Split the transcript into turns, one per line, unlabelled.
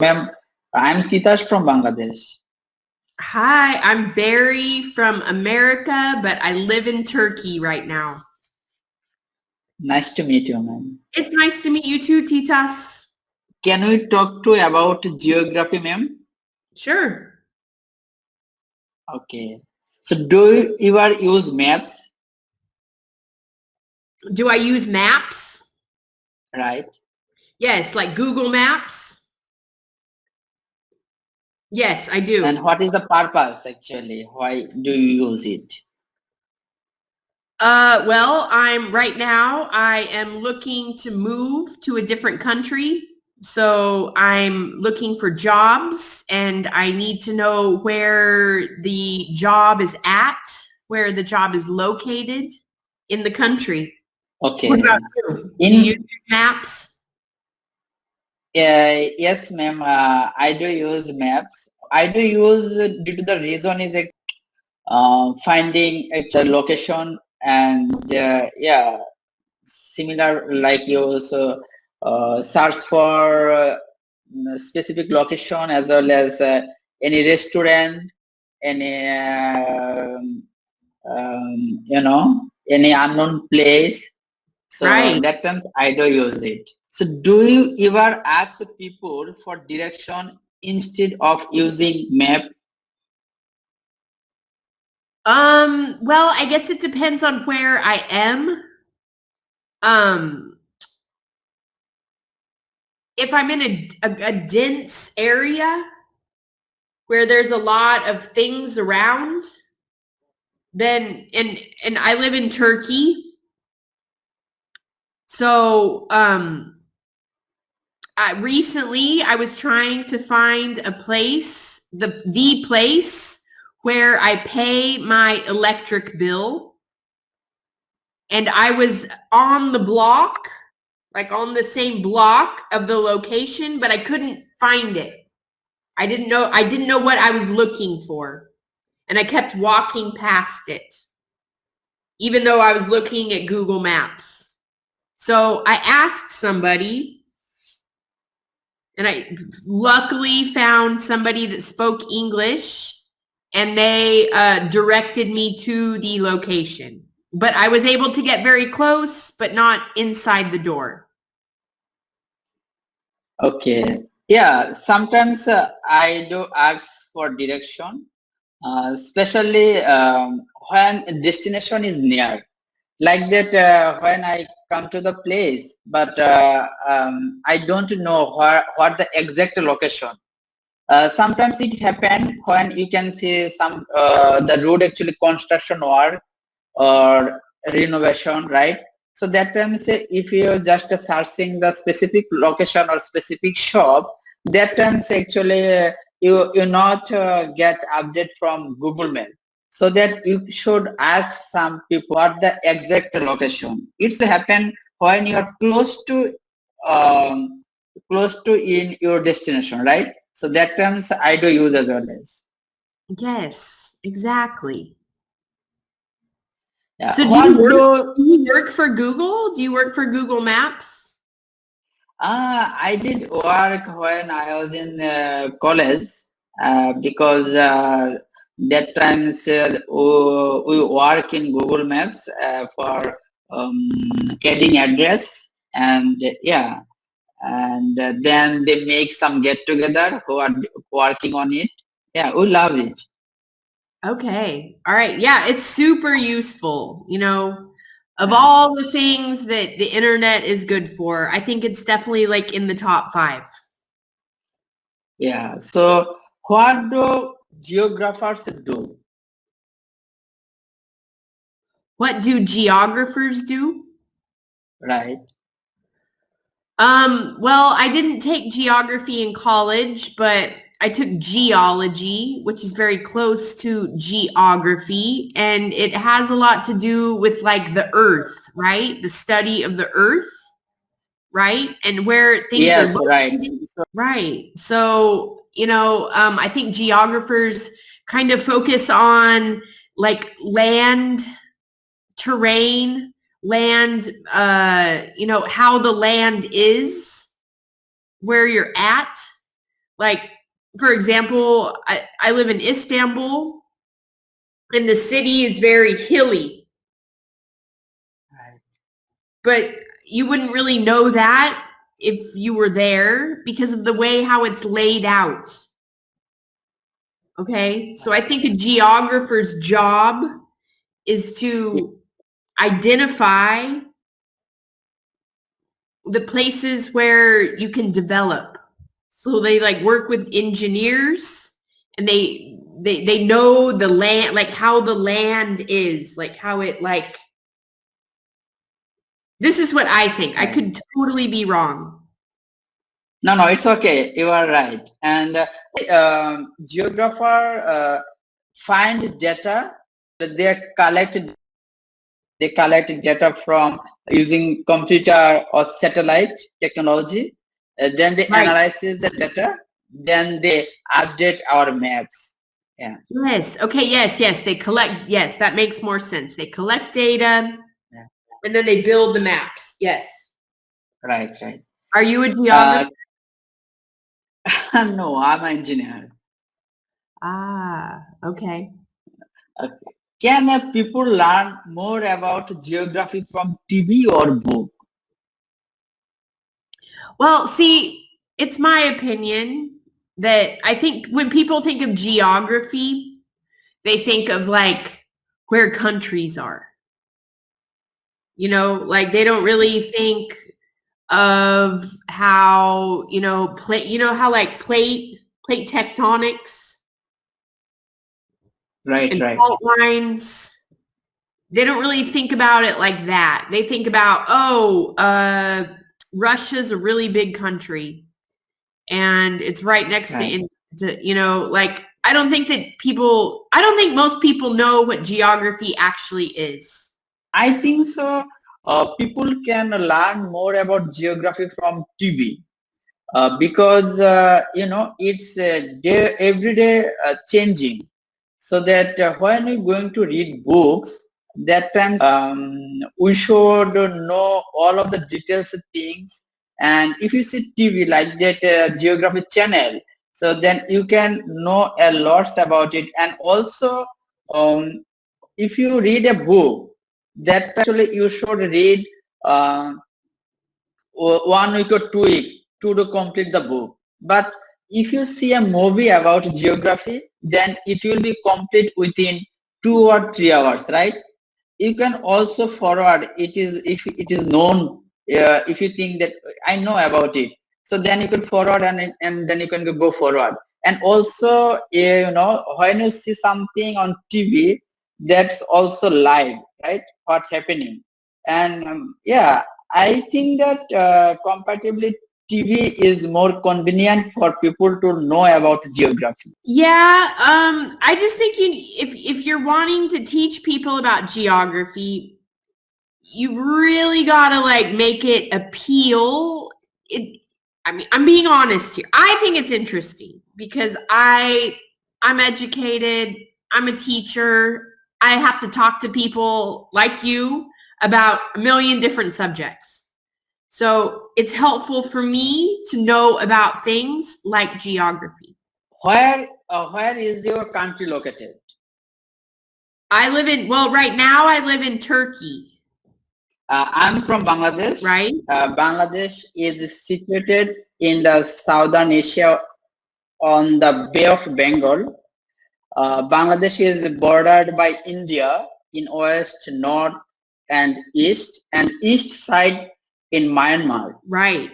Ma'am, I'm Titash from Bangladesh.
Hi, I'm Barry from America, but I live in Turkey right now.
Nice to meet you, ma'am.
It's nice to meet you too, Titas.
Can we talk to about geography, ma'am?
Sure.
Okay. So do you ever use maps,
Do I use maps?
right?
Yes, like Google Maps. Yes, I do.
And what is the purpose actually? Why do you use it?
Well, right now I am looking to move to a different country. So I'm looking for jobs and I need to know where the job is at, where the job is located in the country.
Okay.
What about you? Do you use maps?
Yes, ma'am. I do use maps. I do use due to the reason is finding a location and yeah, similar like you also search for specific location as well as any restaurant, any any unknown place. So
Right.
that times I do use it. So do you ever ask people for direction instead of using map?
Well, I guess it depends on where I am. If I'm in a dense area where there's a lot of things around, then and I live in Turkey. So recently I was trying to find a place, the place where I pay my electric bill. And I was on the block, like on the same block of the location, but I couldn't find it. I didn't know what I was looking for. And I kept walking past it, even though I was looking at Google Maps. So I asked somebody, and I luckily found somebody that spoke English, and they directed me to the location. But I was able to get very close, but not inside the door.
Okay. Yeah, sometimes I do ask for direction, especially when destination is near. Like that, when I come to the place, but I don't know what the exact location. Sometimes it happen when you can see some the road actually construction work or renovation, right? So that times if you're just searching the specific location or specific shop, that times actually you not get update from Google Map. So that you should ask some people what the exact location. It's happen when you are close to in your destination, right? So that terms I do use as always.
Yes, exactly.
Yeah.
So do you work for Google? Do you work for Google Maps?
I did work when I was in college because that times we work in Google Maps for adding address and yeah, and then they make some get together who are working on it. Yeah, we love it.
Okay. All right. Yeah, it's super useful. Of all the things that the internet is good for, I think it's definitely like in the top 5.
Yeah. So what do geographers do?
What do geographers do?
Right.
Well, I didn't take geography in college, but I took geology, which is very close to geography, and it has a lot to do with like the earth, right? The study of the earth, right? And where things are
Yes, right.
located. Right. So, I think geographers kind of focus on like land, terrain, land, how the land is, where you're at, Like, for example, I live in Istanbul, and the city is very hilly.
Right.
But you wouldn't really know that if you were there because of the way how it's laid out. Okay? So I think a geographer's job is to identify the places where you can develop. So they like work with engineers, and they know the land, like how the land is, like how it like. This is what I think. I could totally be wrong.
No, it's okay. You are right. And geographer find data that they collect data from using computer or satellite technology. Then they
Right.
analyze the data. Then they update our maps. Yeah.
Yes. Okay. Yes. They collect. Yes, that makes more sense. They collect data,
Yeah.
and then they build the maps. Yes.
Right.
Are you a geographer?
No, I'm an engineer.
Okay.
Okay. Can people learn more about geography from TV or book?
Well, see, it's my opinion that I think when people think of geography, they think of like where countries are. You know, like they don't really think of how, how like plate tectonics and
Right.
fault lines. They don't really think about it like that. They think about, Russia's a really big country and it's right next
Right.
to, like, I don't think most people know what geography actually is.
I think so. People can learn more about geography from TV because it's every day changing. So that when we're going to read books, that times we should know all of the details of things. And if you see TV like that geography channel, so then you can know a lot about it. And also, if you read a book, that actually you should read 1 week or 2 weeks to complete the book. But if you see a movie about geography, then it will be complete within 2 or 3 hours, right? You can also forward it is if it is known. If you think that I know about it, so then you can forward and then you can go forward. And also, when you see something on TV, that's also live, right? What happening? And I think that comparatively TV is more convenient for people to know about geography.
Yeah, I just think if you're wanting to teach people about geography, you've really got to like make it appeal. I'm being honest here. I think it's interesting because I'm educated. I'm a teacher. I have to talk to people like you about a million different subjects. So it's helpful for me to know about things like geography.
Where is your country located?
Right now I live in Turkey.
I'm from Bangladesh.
Right.
Bangladesh is situated in the southern Asia on the Bay of Bengal. Bangladesh is bordered by India in west, north, and east side in Myanmar.
Right.